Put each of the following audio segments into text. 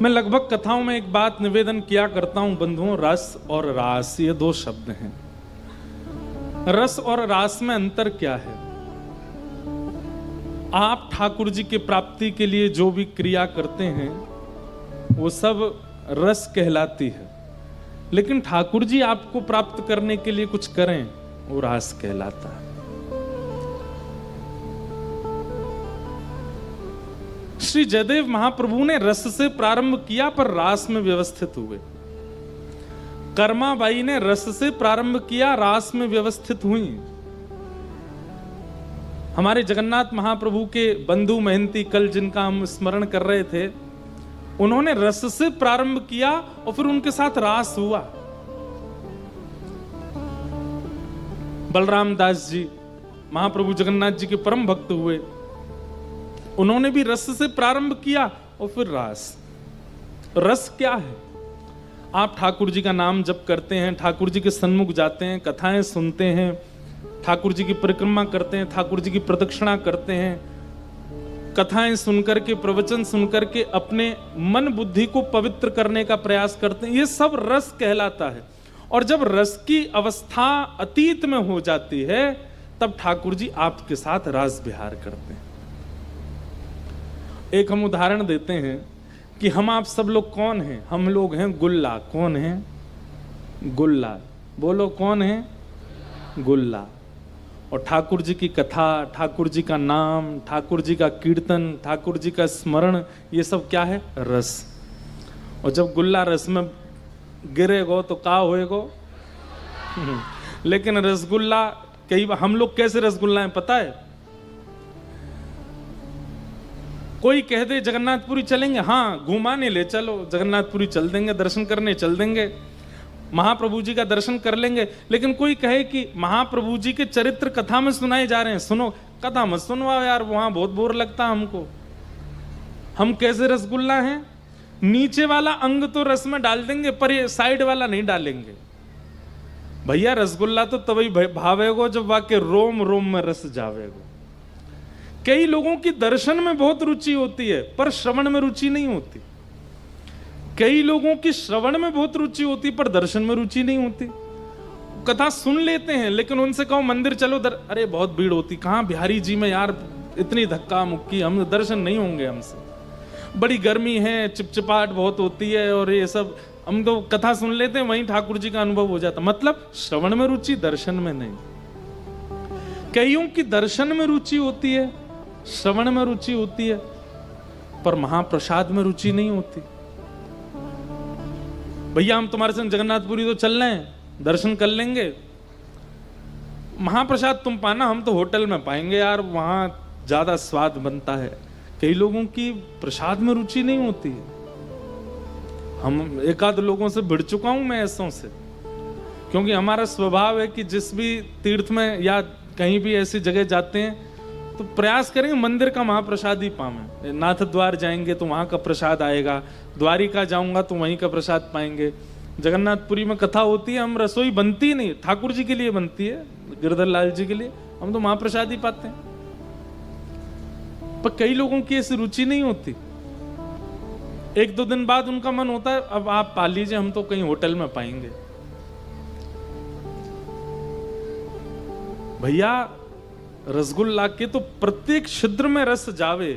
मैं लगभग कथाओं में एक बात निवेदन किया करता हूं बंधुओं, रस और रास ये दो शब्द हैं। रस और रास में अंतर क्या है? आप ठाकुर जी की प्राप्ति के लिए जो भी क्रिया करते हैं वो सब रस कहलाती है, लेकिन ठाकुर जी आपको प्राप्त करने के लिए कुछ करें वो रास कहलाता है। श्री जयदेव महाप्रभु ने रस से प्रारंभ किया पर रास में व्यवस्थित हुए। कर्माबाई ने रस से प्रारंभ किया, रास में व्यवस्थित हुई। हमारे जगन्नाथ महाप्रभु के बंधु महंती कल जिनका हम स्मरण कर रहे थे, उन्होंने रस से प्रारंभ किया और फिर उनके साथ रास हुआ। बलराम दास जी महाप्रभु जगन्नाथ जी के परम भक्त हुए, उन्होंने भी रस से प्रारंभ किया और फिर रास। रस क्या है? आप ठाकुर जी का नाम जप करते हैं, ठाकुर जी के सन्मुख जाते हैं, कथाएं सुनते हैं, ठाकुर जी की परिक्रमा करते हैं, ठाकुर जी की प्रदक्षिणा करते हैं, कथाएं सुनकर के, प्रवचन सुनकर के अपने मन बुद्धि को पवित्र करने का प्रयास करते हैं, ये सब रस कहलाता है। और जब रस की अवस्था अतीत में हो जाती है तब ठाकुर जी आपके साथ रास विहार करते हैं। एक हम उदाहरण देते हैं कि हम आप सब लोग कौन हैं? हम लोग हैं गुल्ला। कौन है? गुल्ला। बोलो कौन है? गुल्ला। और ठाकुर जी की कथा, ठाकुर जी का नाम, ठाकुर जी का कीर्तन, ठाकुर जी का स्मरण, ये सब क्या है? रस। और जब गुल्ला रस में गिरेगो तो का होएगो? लेकिन रसगुल्ला, कई बार हम लोग कैसे रसगुल्ला हैं पता है? कोई कह दे जगन्नाथपुरी चलेंगे, हाँ घुमाने ले चलो, जगन्नाथपुरी चल देंगे, दर्शन करने चल देंगे, महाप्रभु जी का दर्शन कर लेंगे। लेकिन कोई कहे कि महाप्रभु जी के चरित्र कथा में सुनाए जा रहे हैं, सुनो। कथा मत सुनवाओ यार, वहां बहुत बोर लगता हमको। हम कैसे रसगुल्ला हैं? नीचे वाला अंग तो रस में डाल देंगे पर ये साइड वाला नहीं डालेंगे। भैया रसगुल्ला तो तभी भावेगो जब वाके रोम रोम में रस जावेगो। कई लोगों की दर्शन में बहुत रुचि होती है पर श्रवण में रुचि नहीं होती। कई लोगों की श्रवण में बहुत रुचि होती पर दर्शन में रुचि नहीं होती। कथा सुन लेते हैं लेकिन उनसे कहो मंदिर चलो, अरे बहुत भीड़ होती, कहां बिहारी जी में यार इतनी धक्का मुक्की, हम दर्शन नहीं होंगे हमसे, बड़ी गर्मी है, चिपचिपाहट बहुत होती है और ये सब। हम तो कथा सुन लेते हैं, वहीं ठाकुर जी का अनुभव हो जाता। मतलब श्रवण में रुचि, दर्शन में नहीं। कईयों की दर्शन में रुचि होती है, श्रवण में रुचि होती है, पर महाप्रसाद में रुचि नहीं होती। भैया हम तुम्हारे संग जगन्नाथपुरी तो चल रहे हैं, दर्शन कर लेंगे, महाप्रसाद तुम पाना, हम तो होटल में पाएंगे यार, वहां ज्यादा स्वाद बनता है। कई लोगों की प्रसाद में रुचि नहीं होती है। हम एक आध लोगों से भिड़ चुका हूं मैं ऐसों से, क्योंकि हमारा स्वभाव है कि जिस भी तीर्थ में या कहीं भी ऐसी जगह जाते हैं तो प्रयास करेंगे मंदिर का महाप्रसाद ही पावे। नाथ द्वार जाएंगे तो वहां का प्रसाद आएगा, द्वारिका जाऊंगा तो वहीं का प्रसाद पाएंगे। जगन्नाथपुरी में कथा होती है, हम रसोई बनती नहीं, ठाकुर जी के लिए बनती है, गिरधर लाल जी के लिए, हम तो महाप्रसाद ही पाते हैं। पर कई लोगों की ऐसी रुचि नहीं होती। एक दो दिन बाद उनका मन होता है अब आप पा लीजिए, हम तो कहीं होटल में पाएंगे। भैया रसगुल्ला के तो प्रत्येक छिद्र में रस जावे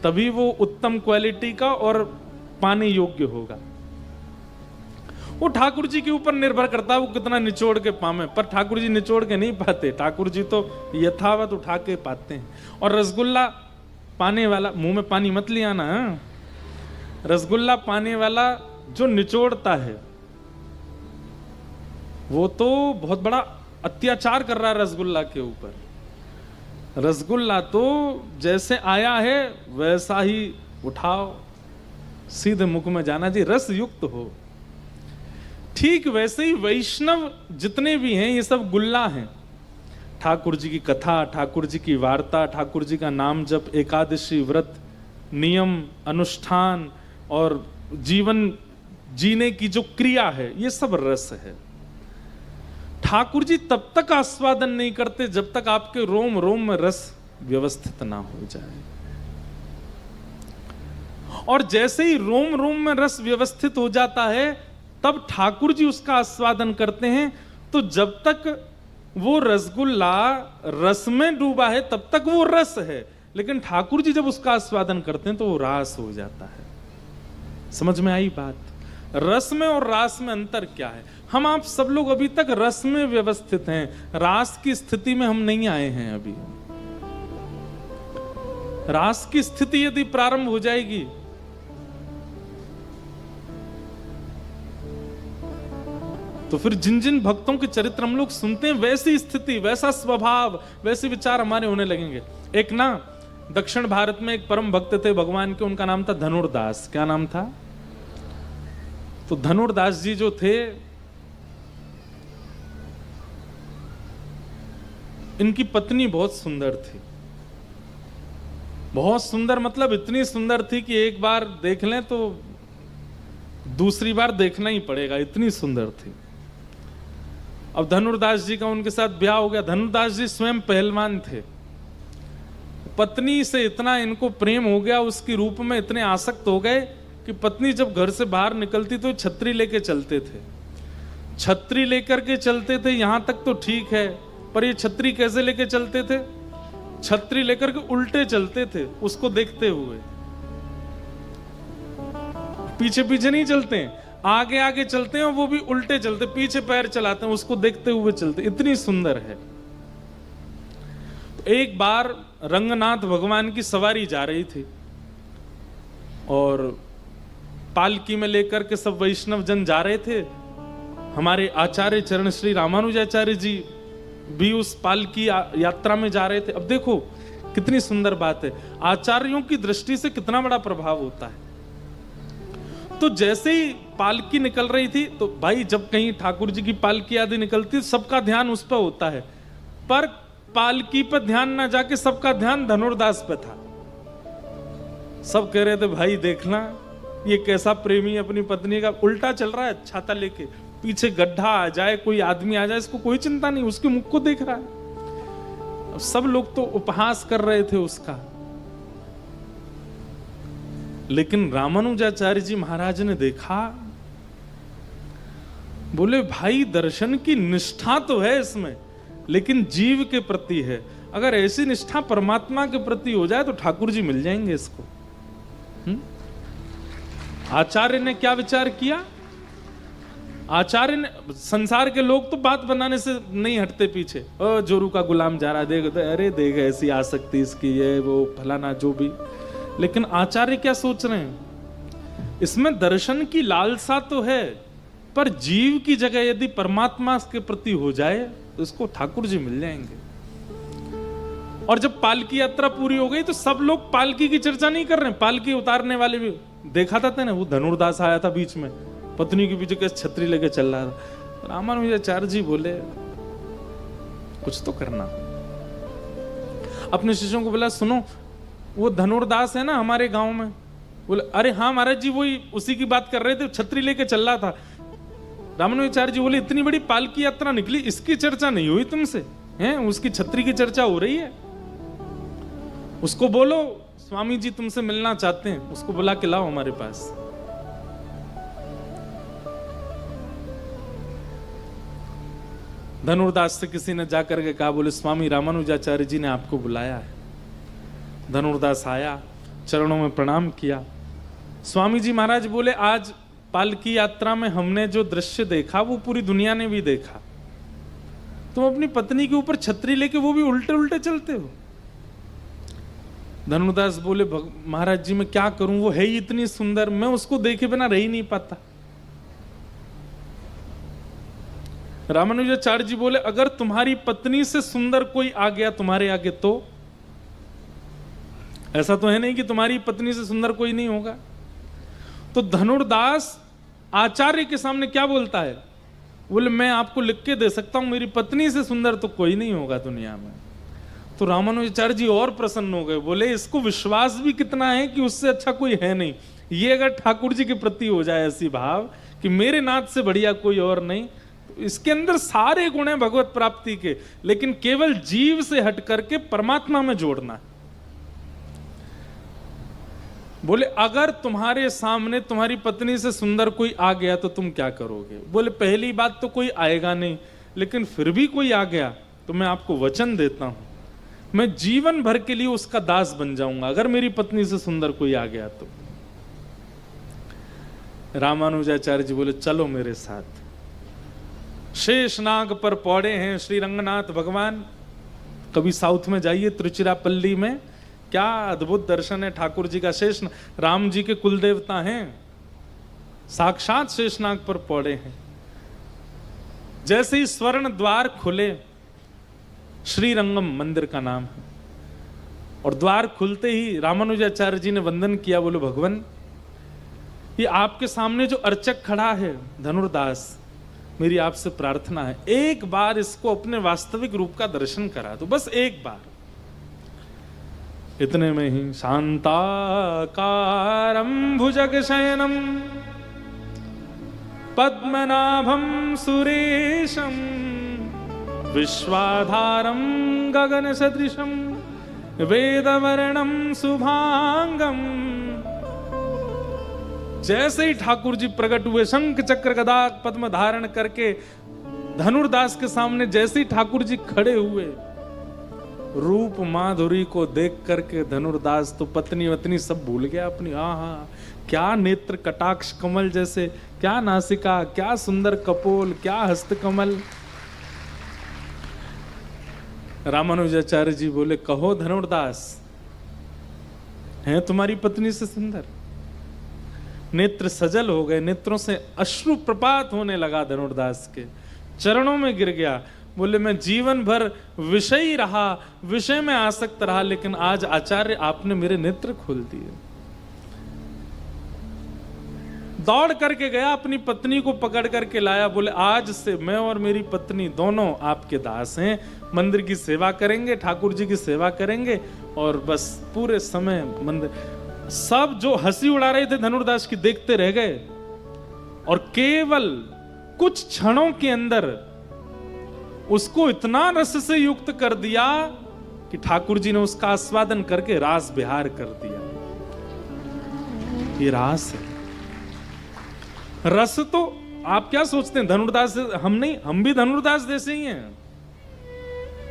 तभी वो उत्तम क्वालिटी का और पाने योग्य होगा। वो ठाकुर जी के ऊपर निर्भर करता है वो कितना निचोड़ के पावे, पर ठाकुर जी निचोड़ के नहीं पाते, ठाकुर जी तो यथावत उठा के पाते हैं। और रसगुल्ला पाने वाला, मुंह में पानी मत ले आना, रसगुल्ला पाने वाला जो निचोड़ता है वो तो बहुत बड़ा अत्याचार कर रहा है रसगुल्ला के ऊपर। रसगुल्ला तो जैसे आया है वैसा ही उठाओ, सीधे मुख में जाना जी, रस युक्त हो। ठीक वैसे ही वैष्णव जितने भी हैं ये सब गुल्ला हैं। ठाकुर जी की कथा, ठाकुर जी की वार्ता, ठाकुर जी का नाम जप, एकादशी व्रत, नियम अनुष्ठान और जीवन जीने की जो क्रिया है, ये सब रस है। ठाकुर जी तब तक आस्वादन नहीं करते जब तक आपके रोम रोम में रस व्यवस्थित ना हो जाए। और जैसे ही रोम रोम में रस व्यवस्थित हो जाता है तब ठाकुर जी उसका आस्वादन करते हैं। तो जब तक वो रसगुल्ला रस में डूबा है तब तक वो रस है, लेकिन ठाकुर जी जब उसका आस्वादन करते हैं तो वो रास हो जाता है। समझ में आई बात? रस में और रास में अंतर क्या है? हम आप सब लोग अभी तक रस में व्यवस्थित हैं, रास की स्थिति में हम नहीं आए हैं अभी। रास की स्थिति यदि प्रारंभ हो जाएगी तो फिर जिन जिन भक्तों के चरित्र हम लोग सुनते हैं वैसी स्थिति, वैसा स्वभाव, वैसे विचार हमारे होने लगेंगे। एक ना दक्षिण भारत में एक परम भक्त थे भगवान के, उनका नाम था धनुर्दास। क्या नाम था? तो धनुर्दास जी जो थे, इनकी पत्नी बहुत सुंदर थी। बहुत सुंदर मतलब इतनी सुंदर थी कि एक बार देख लें तो दूसरी बार देखना ही पड़ेगा, इतनी सुंदर थी। अब धनुर्दास जी का उनके साथ ब्याह हो गया। धनुर्दास जी स्वयं पहलवान थे। पत्नी से इतना इनको प्रेम हो गया, उसकी रूप में इतने आसक्त हो गए कि पत्नी जब घर से बाहर निकलती तो छतरी लेके चलते थे। छतरी लेकर के चलते थे, यहां तक तो ठीक है, पर ये छतरी कैसे लेके चलते थे? छतरी लेकर के उल्टे चलते थे, उसको देखते हुए। पीछे पीछे नहीं चलते हैं, आगे आगे चलते हैं, और वो भी उल्टे चलते, पीछे पैर चलाते हैं, उसको देखते हुए चलते। इतनी सुंदर है। तो एक बार रंगनाथ भगवान की सवारी जा रही थी और पालकी में लेकर के सब वैष्णव जन जा रहे थे। हमारे आचार्य चरण श्री रामानुजाचार्य जी भी उस पालकी यात्रा में जा रहे थे। अब देखो कितनी सुंदर बात है, आचार्यों की दृष्टि से कितना बड़ा प्रभाव होता है। तो जैसे ही पालकी निकल रही थी, तो भाई जब कहीं ठाकुर जी की पालकी आदि निकलती सबका ध्यान उस पर होता है, पर पालकी पर ध्यान ना जाके सबका ध्यान धनुर्दास पे था। सब कह रहे थे भाई देखना ये कैसा प्रेमी अपनी पत्नी का उल्टा चल रहा है, छाता लेके, पीछे गड्ढा आ जाए, कोई आदमी आ जाए, इसको कोई चिंता नहीं, उसके मुख को देख रहा है। सब लोग तो उपहास कर रहे थे उसका। लेकिन रामानुजाचार्य जी महाराज ने देखा, बोले भाई दर्शन की निष्ठा तो है इसमें, लेकिन जीव के प्रति है। अगर ऐसी निष्ठा परमात्मा के प्रति हो जाए तो ठाकुर जी मिल जाएंगे इसको। आचार्य ने क्या विचार किया? आचार्य ने, संसार के लोग तो बात बनाने से नहीं हटते पीछे, जोरू का गुलाम जा रहा, देख अरे देख ऐसी आसक्ति इसकी, ये वो फलाना जो भी। लेकिन आचार्य क्या सोच रहे हैं? इसमें दर्शन की लालसा तो है, पर जीव की जगह यदि परमात्मा के प्रति हो जाए तो इसको ठाकुर जी मिल जाएंगे। और जब पालकी यात्रा पूरी हो गई तो सब लोग पालकी की चर्चा नहीं कर रहे हैं, पालकी उतारने वाले भी देखा था ना, वो धनुर्दास आया था बीच में, पत्नी के पीछे कैसे छतरी लेके चल रहा था। रामानुजाचार्य जी बोले कुछ तो करना। अपने शिष्यों को बोला सुनो, वो धनुर्दास है ना हमारे गांव में। बोले अरे हाँ महाराज जी, वही उसी की बात कर रहे थे, छतरी लेके चल रहा था। रामानुजाचार्य जी बोले इतनी बड़ी पालकी यात्रा निकली, इसकी चर्चा नहीं हुई तुमसे? हैं, उसकी छतरी की चर्चा हो रही है। उसको बोलो स्वामी जी तुमसे मिलना चाहते हैं, उसको बुला के लाओ हमारे पास। धनुर्दास से किसी ने जाकर के कहा, बोले स्वामी रामानुजाचार्य जी ने आपको बुलाया है। धनुर्दास आया, चरणों में प्रणाम किया। स्वामी जी महाराज बोले आज पालकी यात्रा में हमने जो दृश्य देखा वो पूरी दुनिया ने भी देखा। तुम अपनी पत्नी के ऊपर छतरी लेके वो भी उल्टे उल्टे चलते हो। धनुर्दास बोले महाराज जी मैं क्या करूं, वो है ही इतनी सुंदर, मैं उसको देखे बिना रह ही नहीं पाता। रामानुजाचार्य जी बोले अगर तुम्हारी पत्नी से सुंदर कोई आ गया तुम्हारे आगे तो? ऐसा तो है नहीं कि तुम्हारी पत्नी से सुंदर कोई नहीं होगा। तो धनुर्दास आचार्य के सामने क्या बोलता है? बोले मैं आपको लिख के दे सकता हूं, मेरी पत्नी से सुंदर तो कोई नहीं होगा दुनिया में। तो रामानुजाचार्य जी और प्रसन्न हो गए, बोले इसको विश्वास भी कितना है कि उससे अच्छा कोई है नहीं। ये अगर ठाकुर जी के प्रति हो जाए ऐसी भाव कि मेरे नाथ से बढ़िया कोई और नहीं, तो इसके अंदर सारे गुण हैं भगवत प्राप्ति के, लेकिन केवल जीव से हट करके परमात्मा में जोड़ना है। बोले अगर तुम्हारे सामने तुम्हारी पत्नी से सुंदर कोई आ गया तो तुम क्या करोगे? बोले पहली बात तो कोई आएगा नहीं, लेकिन फिर भी कोई आ गया तो मैं आपको वचन देता हूं, मैं जीवन भर के लिए उसका दास बन जाऊंगा, अगर मेरी पत्नी से सुंदर कोई आ गया तो। रामानुजाचार्य जी बोले चलो मेरे साथ। शेषनाग पर पौड़े हैं श्री रंगनाथ भगवान। कभी साउथ में जाइए, तिरुचिरापल्ली में, क्या अद्भुत दर्शन है ठाकुर जी का। शेष राम जी के कुल देवता हैं, साक्षात शेषनाग पर पौड़े हैं। जैसे ही स्वर्ण द्वार खुले, श्रीरंगम मंदिर का नाम है, और द्वार खुलते ही रामानुजाचार्य जी ने वंदन किया। बोलो भगवान, ये आपके सामने जो अर्चक खड़ा है धनुर्दास, मेरी आपसे प्रार्थना है एक बार इसको अपने वास्तविक रूप का दर्शन करा दो, बस एक बार। इतने में ही शांताकारं भुजगशयनं पद्मनाभं सुरेशं विश्वाधारं गगनसदृशं वेदवर्णं शुभांगं। जैसे ही ठाकुर जी प्रकट हुए, शंख चक्र गदा पद्म धारण करके धनुर्दास के सामने जैसे ही ठाकुर जी खड़े हुए, रूप माधुरी को देख करके धनुर्दास तो पत्नी वत्नी सब भूल गया अपनी। हाँ, क्या नेत्र कटाक्ष कमल जैसे, क्या नासिका, क्या सुंदर कपोल, क्या हस्त कमल। रामानुजाचार्य जी बोले कहो धनुर्दास, है तुम्हारी पत्नी से सुंदर? नेत्र सजल हो गए, नेत्रों से अश्रु प्रपात होने लगा, धनुर्दास के चरणों में गिर गया। बोले मैं जीवन भर विषयी रहा, विषय में आसक्त रहा, लेकिन आज आचार्य आपने मेरे नेत्र खोल दिए। दौड़ करके गया, अपनी पत्नी को पकड़ करके लाया। बोले आज से मैं और मेरी पत्नी दोनों आपके दास हैं, मंदिर की सेवा करेंगे, ठाकुर जी की सेवा करेंगे, और बस पूरे समय मंदिर। सब जो हंसी उड़ा रहे थे धनुर्दास की देखते रह गए, और केवल कुछ क्षणों के अंदर उसको इतना रस से युक्त कर दिया कि ठाकुर जी ने उसका आस्वादन करके रास बिहार कर दिया। ये रास है। रस तो आप क्या सोचते हैं धनुर्दास हम नहीं, हम भी धनुर्दास जैसे ही हैं।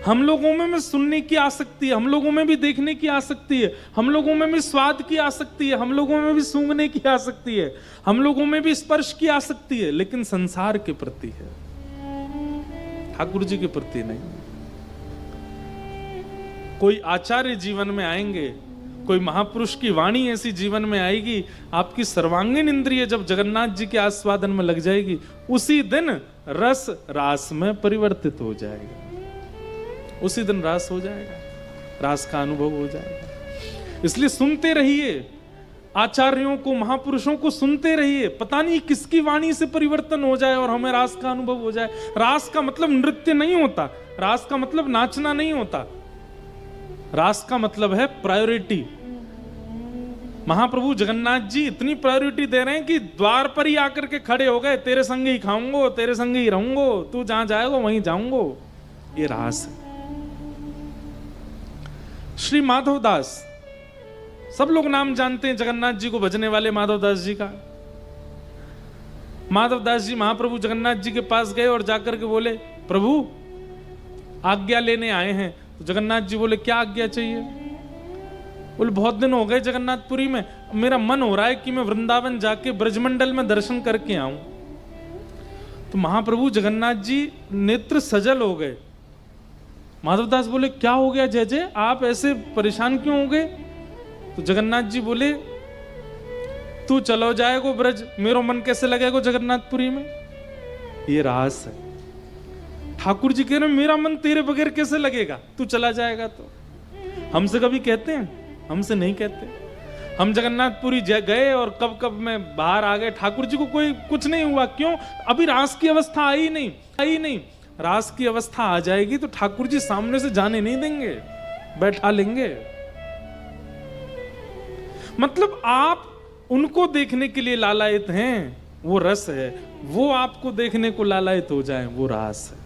हम लोगों में भी सुनने की आसक्ति है, हम लोगों में भी देखने की आसक्ति है, हम लोगों में भी स्वाद की आसक्ति है, हम लोगों में भी सूंघने की आसक्ति है, हम लोगों में भी स्पर्श की आसक्ति है, लेकिन संसार के प्रति है, ठाकुर जी के प्रति नहीं। कोई आचार्य जीवन में आएंगे, कोई महापुरुष की वाणी ऐसी जीवन में आएगी, आपकी सर्वांगीण इंद्रिय जब जगन्नाथ जी के आस्वादन में लग जाएगी, उसी दिन रस रास में परिवर्तित हो जाएगा, उसी दिन रास हो जाएगा, रास का अनुभव हो जाएगा। इसलिए सुनते रहिए, आचार्यों को, महापुरुषों को सुनते रहिए, पता नहीं किसकी वाणी से परिवर्तन हो जाए और हमें रास का अनुभव हो जाए। रास का मतलब नृत्य नहीं होता, रास का मतलब नाचना नहीं होता, रास का मतलब है प्रायोरिटी। महाप्रभु जगन्नाथ जी इतनी प्रायोरिटी दे रहे हैं कि द्वार पर ही आकर के खड़े हो गए, तेरे संग ही खाऊंगो, तेरे संग ही रहूंगो, तू जहां जाएगा वहीं जाऊंगो। ये रास है। श्री माधवदास, सब लोग नाम जानते हैं जगन्नाथ जी को भजने वाले माधवदास जी का। माधवदास जी महाप्रभु जगन्नाथ जी के पास गए और जाकर के बोले प्रभु आज्ञा लेने आए हैं। तो जगन्नाथ जी बोले क्या आज्ञा चाहिए? बोले बहुत दिन हो गए जगन्नाथपुरी में, मेरा मन हो रहा है कि मैं वृंदावन जाके ब्रजमंडल में दर्शन करके आऊं। तो महाप्रभु जगन्नाथ जी नेत्र सजल हो गए। माधवदास बोले क्या हो गया जय जय, आप ऐसे परेशान क्यों हो गए? तो जगन्नाथ जी बोले तू चलो जाएगो ब्रज, मेरो मन कैसे लगेगा जगन्नाथपुरी में? ये रास है। ठाकुर जी कह रहे मेरा मन तेरे बगैर कैसे लगेगा, तू चला जाएगा तो। हमसे कभी कहते हैं? हमसे नहीं कहते। हम जगन्नाथपुरी गए और कब कब में बाहर आ गए, ठाकुर जी को कोई कुछ नहीं हुआ। क्यों? अभी रास की अवस्था आई नहीं। रास की अवस्था आ जाएगी तो ठाकुर जी सामने से जाने नहीं देंगे, बैठा लेंगे। मतलब आप उनको देखने के लिए लालायित हैं, वो रस है। वो आपको देखने को लालायित हो जाए, वो रास है।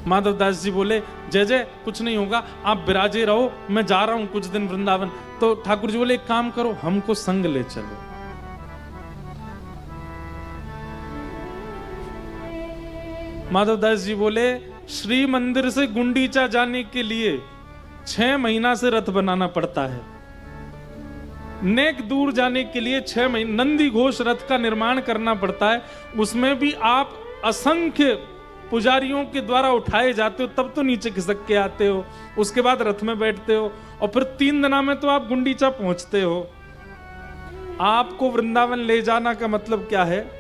माधव दास जी बोले जय जय कुछ नहीं होगा, आप विराजे रहो, मैं जा रहा हूं कुछ दिन वृंदावन। तो ठाकुर जी बोले एक काम करो, हमको संग ले चलो। माधव दास जी बोले श्री मंदिर से गुंडीचा जाने के लिए 6 महीना से रथ बनाना पड़ता है, नेक दूर जाने के लिए 6 महीने नंदी घोष रथ का निर्माण करना पड़ता है। उसमें भी आप असंख्य पुजारियों के द्वारा उठाए जाते हो, तब तो नीचे खिसक के आते हो, उसके बाद रथ में बैठते हो और फिर 3 दिना में तो आप गुंडीचा पहुंचते हो। आपको वृंदावन ले जाना का मतलब क्या है?